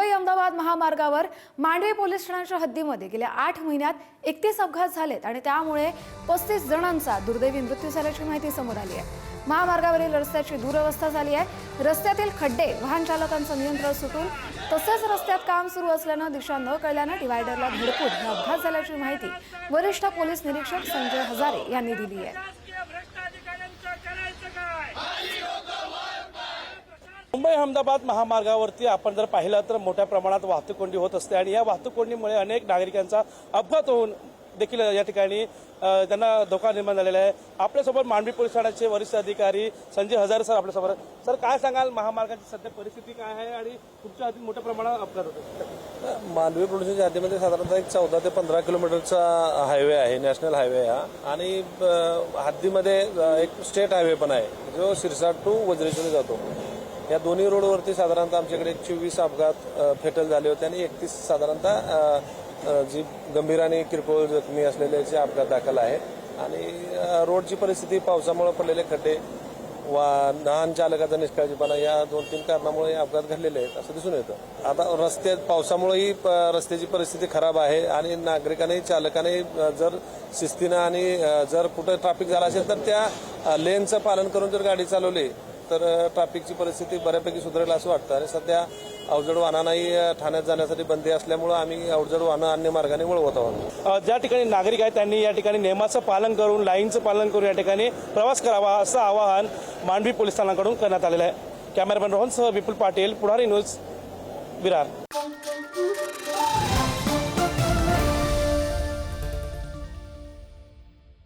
मुंबई-अहमदाबाद महामार्गावर मांडवी पोलीस ठाण्याच्या हद्दीमध्ये गेल्या 8 महिन्यात 31 अपघात झालेत आणि त्यामुळे 35 जणांचा दुर्दैवी मृत्यू झाल्याची माहिती समोर आली आहे। महामार्गावरील रस्त्याची दुरवस्था झाली आहे। रस्त्यातील खड्डे वाहन चालकांचं नियंत्रण सुटून तसेच रस्त्यात काम सुरू असल्यानं दिशा न कळल्यानं डिवायडरला धडकून हा अपघात झाल्याची माहिती वरिष्ठ पोलीस निरीक्षक संजय हजारे यांनी दिली आहे। मुंबई अहमदाबाद महामार्गावरती आपण जर पाहिलं तर मोठ्या प्रमाणात वाहतूक कोंडी होत असते आणि या वाहतूक कोंडीमुळे अनेक नागरिकांचा अपघात होऊन देखील या ठिकाणी त्यांना धोका निर्माण झालेला आहे। आपल्यासोबत मांडवी पोलीस ठाण्याचे वरिष्ठ अधिकारी संजय हजारे सर आपल्यासोबत। सर, काय सांगाल, महामार्गाची सध्या परिस्थिती काय आहे आणि तुमच्या हद्दीत मोठ्या प्रमाणात अपघात होतो? मांडवी पोलिसांच्या हद्दीमध्ये साधारणतः एक 14 ते 15 किलोमीटरचा हायवे आहे, नॅशनल हायवे हा, आणि हद्दीमध्ये एक स्टेट हायवे पण आहे जो शिरसाट टू वज्रेश्वरी जातो। या दोन्ही रोडवरती साधारणतः आमच्याकडे 24 अपघात फेटल झाले होते आणि 31 साधारणतः जी गंभीर आणि किरकोळ जखमी असलेल्याचे अपघात दाखल आहे। आणि रोडची परिस्थिती, पावसामुळे पडलेले खड्डे, वाहन चालकाचा निष्काळजीपणा, या 2-3 कारणामुळे अपघात घडलेले आहेत असं दिसून येतं। आता पावसामुळेही रस्त्याची परिस्थिती खराब आहे आणि नागरिकांनी, चालकांनी जर शिस्तीनं आणि जर कुठं ट्रॅफिक झाला असेल तर त्या लेनचं पालन करून जर गाडी चालवली तर ट्रॅफिकची परिस्थिती बऱ्यापैकी सुधारेल असं वाटतं। आणि सध्या अवजड वाहनांनाही ठाण्यात जाण्यासाठी बंदी असल्यामुळे आम्ही अवजड वाहनं अन्य मार्गाने वळवत आहोत। ज्या ठिकाणी नागरिक आहेत त्यांनी या ठिकाणी नियमाचं पालन करून, लाईनचं पालन करून या ठिकाणी प्रवास करावा असं आवाहन मांडवी पोलिसांकडून करण्यात आलेलं आहे। कॅमेरामॅन रोहनसह विपुल पाटील, पुढारी न्यूज, विरार।